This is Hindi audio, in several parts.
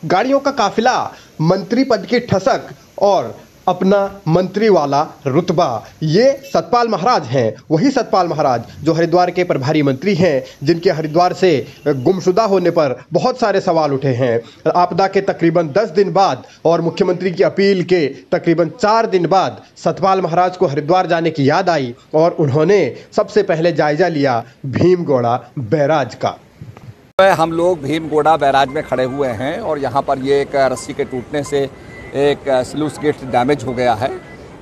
गाड़ियों का काफिला, मंत्री पद की ठसक और अपना मंत्री वाला रुतबा। ये सतपाल महाराज हैं, वही सतपाल महाराज जो हरिद्वार के प्रभारी मंत्री हैं, जिनके हरिद्वार से गुमशुदा होने पर बहुत सारे सवाल उठे हैं। आपदा के तकरीबन 10 दिन बाद और मुख्यमंत्री की अपील के तकरीबन 4 दिन बाद सतपाल महाराज को हरिद्वार जाने की याद आई और उन्होंने सबसे पहले जायजा लिया भीमगोड़ा बैराज का। हम लोग भीमगोड़ा बैराज में खड़े हुए हैं और यहाँ पर ये एक रस्सी के टूटने से एक स्लूइस गेट डैमेज हो गया है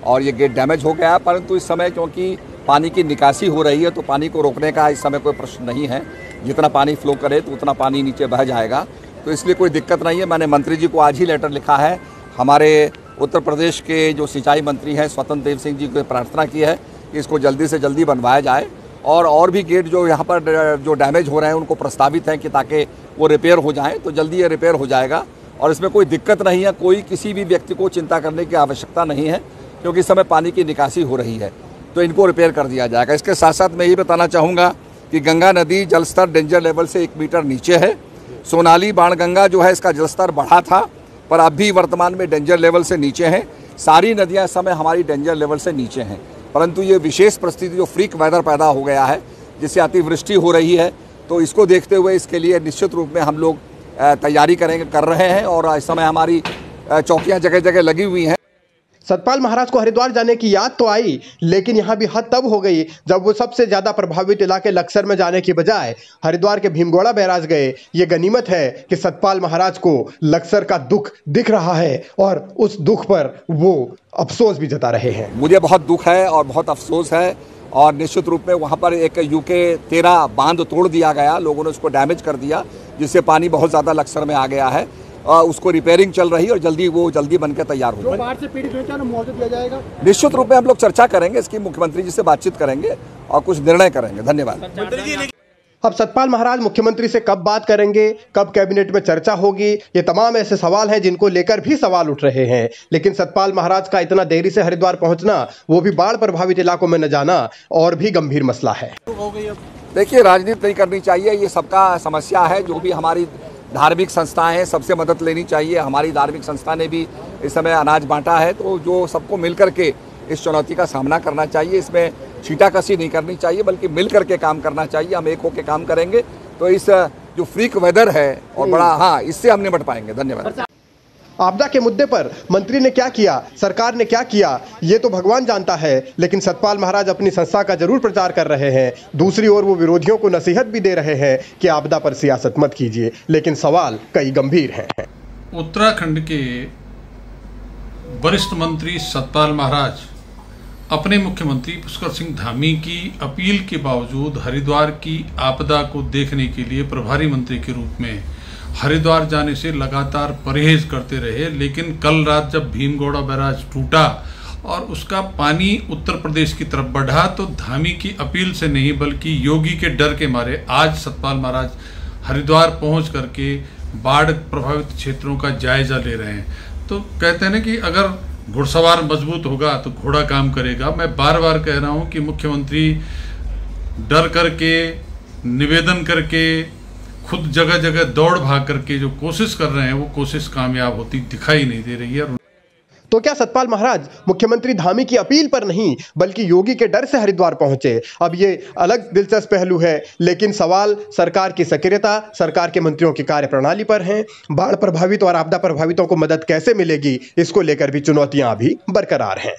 और ये गेट डैमेज हो गया है, परंतु इस समय क्योंकि पानी की निकासी हो रही है तो पानी को रोकने का इस समय कोई प्रश्न नहीं है। जितना पानी फ्लो करे तो उतना पानी नीचे बह जाएगा, तो इसलिए कोई दिक्कत नहीं है। मैंने मंत्री जी को आज ही लेटर लिखा है। हमारे उत्तर प्रदेश के जो सिंचाई मंत्री हैं स्वतंत्र देव सिंह जी को प्रार्थना की है कि इसको जल्दी से जल्दी बनवाया जाए और भी गेट जो यहाँ पर जो डैमेज हो रहे हैं उनको प्रस्तावित हैं कि ताकि वो रिपेयर हो जाएं, तो जल्दी ये रिपेयर हो जाएगा और इसमें कोई दिक्कत नहीं है। कोई किसी भी व्यक्ति को चिंता करने की आवश्यकता नहीं है क्योंकि इस समय पानी की निकासी हो रही है, तो इनको रिपेयर कर दिया जाएगा। इसके साथ साथ मैं ये बताना चाहूँगा कि गंगा नदी जलस्तर डेंजर लेवल से 1 मीटर नीचे है। सोनाली बाणगंगा जो है इसका जलस्तर बढ़ा था पर अब भी वर्तमान में डेंजर लेवल से नीचे हैं। सारी नदियाँ इस समय हमारी डेंजर लेवल से नीचे हैं, परंतु ये विशेष परिस्थिति जो फ्रीक वेदर पैदा हो गया है जिससे अतिवृष्टि हो रही है, तो इसको देखते हुए इसके लिए निश्चित रूप में हम लोग तैयारी कर रहे हैं और इस समय हमारी चौकियां जगह जगह लगी हुई हैं। सतपाल महाराज को हरिद्वार जाने की याद तो आई, लेकिन यहाँ भी हद तब हो गई जब वो सबसे ज्यादा प्रभावित इलाके लक्सर में जाने की बजाय हरिद्वार के भीमगोड़ा बैराज गए। ये गनीमत है कि सतपाल महाराज को लक्सर का दुख दिख रहा है और उस दुख पर वो अफसोस भी जता रहे हैं। मुझे बहुत दुख है और बहुत अफसोस है और निश्चित रूप में वहाँ पर एक यूके 13 बांध तोड़ दिया गया, लोगों ने उसको डैमेज कर दिया जिससे पानी बहुत ज़्यादा लक्सर में आ गया है। उसको रिपेयरिंग चल रही है और जल्दी बनकर तैयार हो जाएगा। निश्चित रूप में हम लोग चर्चा करेंगे, इसकी मुख्यमंत्री जी से बातचीत करेंगे और कुछ निर्णय करेंगे। धन्यवाद। अब सतपाल महाराज मुख्यमंत्री से कब बात करेंगे, कब कैबिनेट में चर्चा होगी, ये तमाम ऐसे सवाल हैं जिनको लेकर भी सवाल उठ रहे हैं। लेकिन सतपाल महाराज का इतना देरी से हरिद्वार पहुंचना, वो भी बाढ़ प्रभावित इलाकों में न जाना, और भी गंभीर मसला है। देखिए, राजनीति नहीं करनी चाहिए, ये सबका समस्या है। जो भी हमारी धार्मिक संस्थाएं हैं सबसे मदद लेनी चाहिए। हमारी धार्मिक संस्था ने भी इस समय अनाज बांटा है, तो जो सबको मिल करके इस चुनौती का सामना करना चाहिए। इसमें छींटाकशी नहीं करनी चाहिए बल्कि मिल करके काम करना चाहिए। हम एक होकर काम करेंगे तो इस जो फ्रीक वेदर है और बड़ा इससे हम निपट पाएंगे। धन्यवाद। आपदा के मुद्दे पर मंत्री ने क्या किया, सरकार ने क्या किया, ये तो भगवान जानता है, लेकिन सतपाल महाराज अपनी संस्था का जरूर प्रचार कर रहे हैं। दूसरी ओर वो विरोधियों को नसीहत भी दे रहे हैं कि आपदा पर सियासत मत कीजिए, लेकिन सवाल कई गंभीर हैं। उत्तराखंड के वरिष्ठ मंत्री सतपाल महाराज अपने मुख्यमंत्री पुष्कर सिंह धामी की अपील के बावजूद हरिद्वार की आपदा को देखने के लिए प्रभारी मंत्री के रूप में हरिद्वार जाने से लगातार परहेज करते रहे। लेकिन कल रात जब भीमगोड़ा बैराज टूटा और उसका पानी उत्तर प्रदेश की तरफ बढ़ा, तो धामी की अपील से नहीं बल्कि योगी के डर के मारे आज सतपाल महाराज हरिद्वार पहुंच करके बाढ़ प्रभावित क्षेत्रों का जायजा ले रहे हैं। तो कहते हैं ना कि अगर घुड़सवार मजबूत होगा तो घोड़ा काम करेगा। मैं बार बार कह रहा हूं कि मुख्यमंत्री डर करके, निवेदन करके, खुद जगह जगह दौड़ भाग करके जो कोशिश कर रहे हैं वो कोशिश कामयाब होती दिखाई नहीं दे रही है। तो क्या सतपाल महाराज मुख्यमंत्री धामी की अपील पर नहीं बल्कि योगी के डर से हरिद्वार पहुंचे? अब ये अलग दिलचस्प पहलू है, लेकिन सवाल सरकार की सक्रियता, सरकार के मंत्रियों की कार्यप्रणाली पर हैं। बाढ़ प्रभावित और आपदा प्रभावितों को मदद कैसे मिलेगी, इसको लेकर भी चुनौतियां अभी बरकरार हैं।